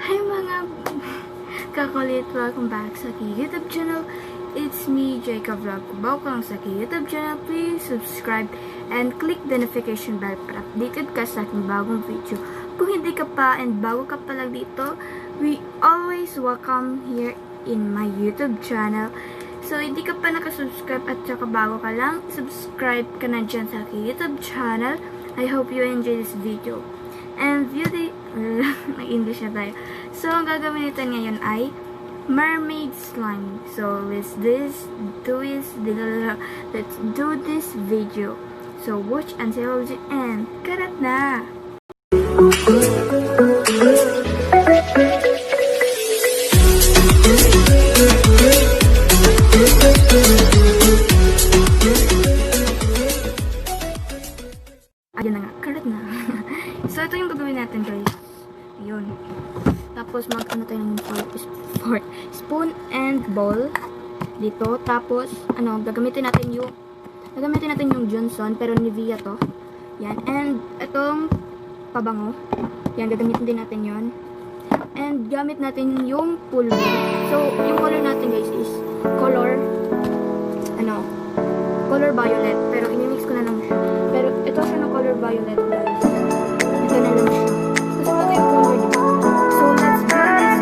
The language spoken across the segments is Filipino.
Hi mga kakulit! Welcome back sa aking YouTube channel. It's me, Jacob Vlog. Kung bago ka lang sa aking YouTube channel, please subscribe and click the notification bell para updated ka sa aking bagong video. Kung hindi ka pa and bago ka pa lang dito, we always welcome here in my YouTube channel. So, hindi ka pa nakasubscribe at saka bago ka lang, subscribe ka na dyan sa aking YouTube channel. I hope you enjoy this video. And beauty, nag-English na tayo. So, ang gagawin natin ngayon ay Mermaid slime. So, let's do this video. So, watch until the end. Karat na! Ayun na nga, karat na. So, ito yung gagawin natin, guys. Ayun. Tapos, mag-ano tayo ng fork, spoon and bowl. Dito. Tapos, gagamitin natin yung Johnson, pero Nivea to. Yan. And, itong pabango. Yan, gagamitin din natin yon. And, gamit natin yung pulver. So, yung color natin, guys, is color violet. Pero, inimix ko na lang siya. Pero, ito siya ng color violet, guys. Ito na lang siya. Kasi ito yung color, diba? So, let's do this.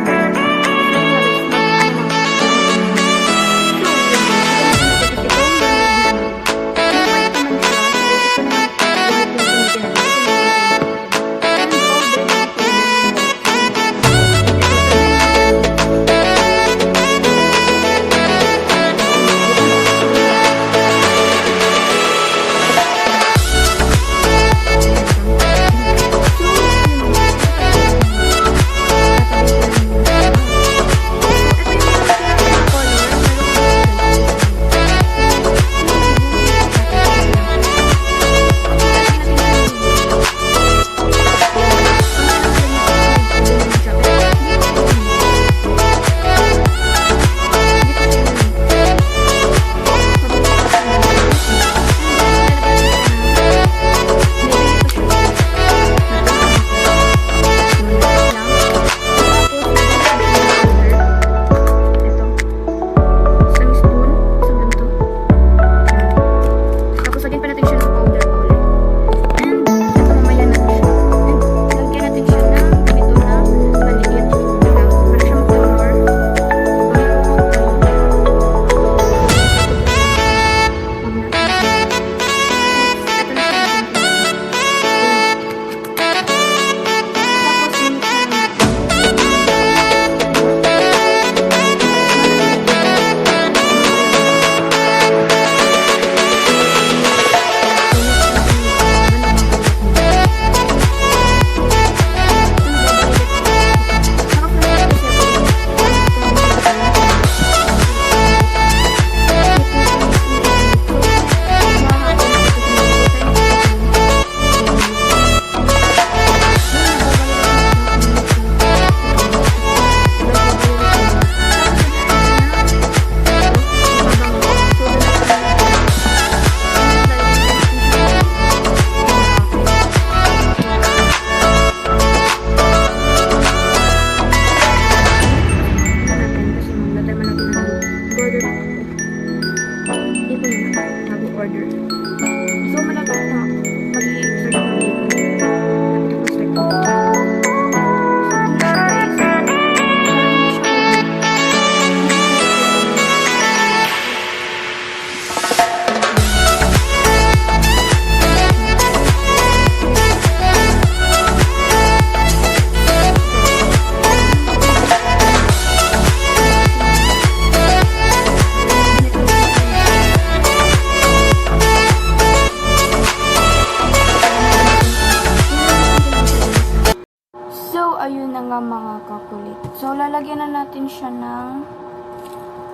Ayun na nga mga kakulit. So, lalagyan na natin siya ng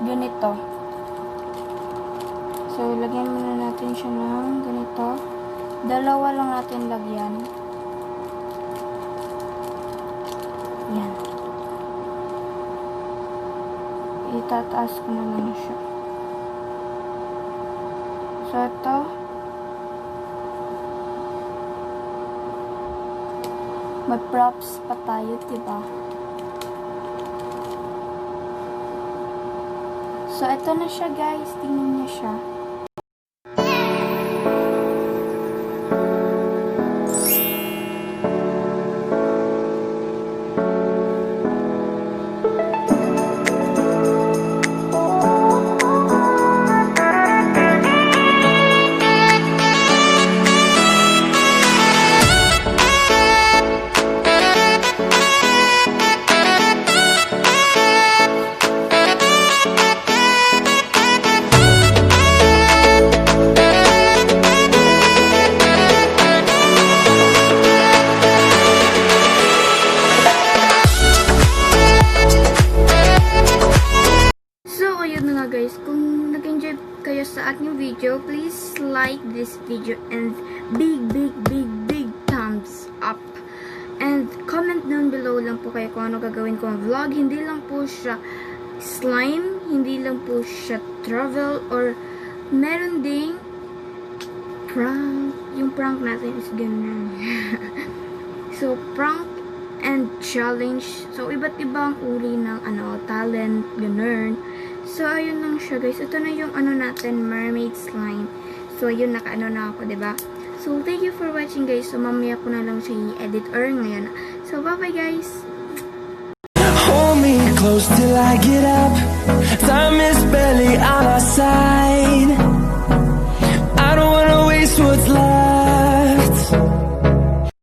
ganito. So, lagyan muna natin siya ng ganito. Dalawa lang natin lagyan. Yan. Itataas ko na lang siya. So, ito. May props pa tayo, diba? So, ito na siya guys. Tingnan niyo siya. Guys, kung nag-enjoy kayo sa ating video, please like this video and big thumbs up. And comment down below lang po kayo kung ano gagawin kong vlog. Hindi lang po siya slime, hindi lang po siya travel, or meron ding prank. Yung prank natin is ganun. So, prank and challenge. So, iba't ibang uri ng talent, ganun. So, ayun lang siya guys. Ito na yung natin, mermaid slime. So, ayun, naka-ano na ako, diba? So, thank you for watching guys. So, mamaya ko na lang siya i-edit or ngayon. So, bye-bye guys! Hold me close till I get up. Time is barely on